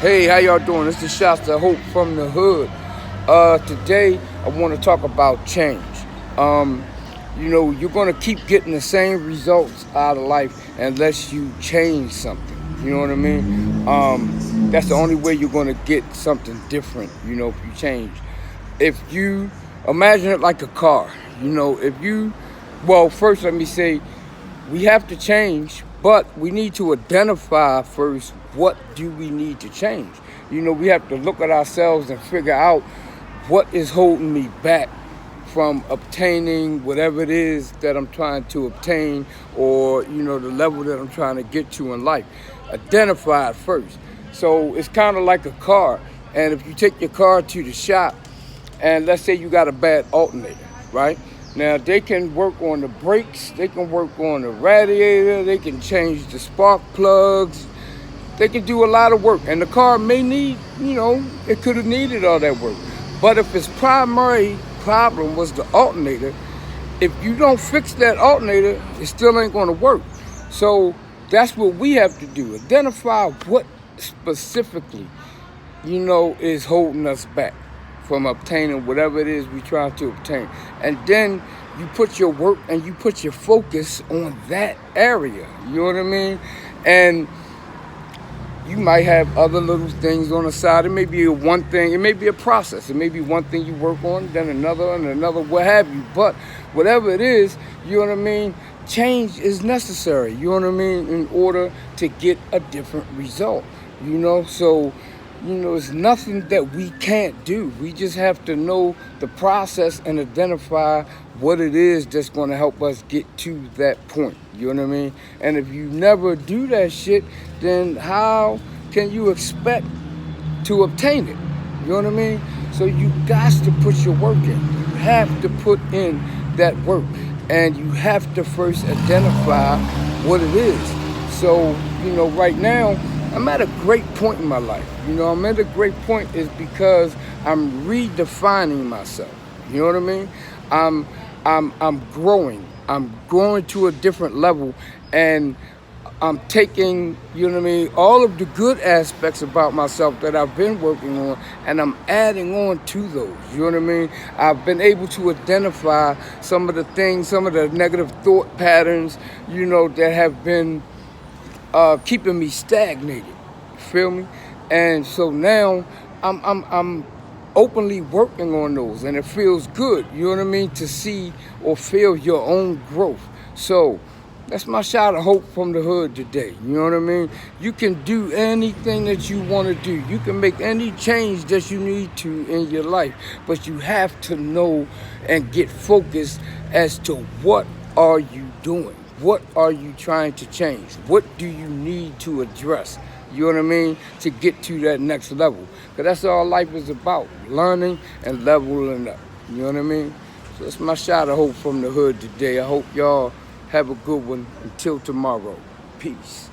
Hey, how y'all doing? This is Shots of Hope from the Hood. Today I want to talk about change. Um, you're gonna keep getting the same results out of life unless you change something. You know what I mean? That's the only way you're gonna get something different. If you change. If you imagine it like a car, first let me say we have to change, but we need to identify first what do we need to change. We have to look at ourselves and figure out what is holding me back from obtaining whatever it is that I'm trying to obtain, or the level that I'm trying to get to in life. Identify it first. So it's kind of like a car, and if you take your car to the shop and let's say you got a bad alternator, right? Now, they can work on the brakes, they can work on the radiator, they can change the spark plugs, they can do a lot of work. And the car may need, it could have needed all that work. But if its primary problem was the alternator, if you don't fix that alternator, it still ain't gonna work. So that's what we have to do. Identify what specifically, is holding us back from obtaining whatever it is we try to obtain. And then you put your work and you put your focus on that area. You know what I mean? And you might have other little things on the side. It may be one thing, it may be a process. It may be one thing you work on, then another and another, what have you. But whatever it is, you know what I mean? Change is necessary, you know what I mean, in order to get a different result. So it's nothing that we can't do. We just have to know the process and identify what it is that's going to help us get to that point. You know what I mean? And if you never do that shit, then how can you expect to obtain it? You know what I mean? So you got to put your work in. You have to put in that work. And you have to first identify what it is. So, right now, I'm at a great point in my life. I'm at a great point is because I'm redefining myself. You know what I mean? I'm growing. I'm growing to a different level, and I'm taking, all of the good aspects about myself that I've been working on, and I'm adding on to those. You know what I mean? I've been able to identify some of the things, some of the negative thought patterns, that have been keeping me stagnated. You feel me? And so now I'm openly working on those, and it feels good, you know what I mean, to see or feel your own growth. So that's my shot of hope from the hood today. You know what I mean? You can do anything that you want to do. You can make any change that you need to in your life, but you have to know and get focused as to what are you doing? What are you trying to change? What do you need to address? You know what I mean? To get to that next level. Because that's all life is about. Learning and leveling up. You know what I mean? So that's my shot of hope from the hood today. I hope y'all have a good one. Until tomorrow. Peace.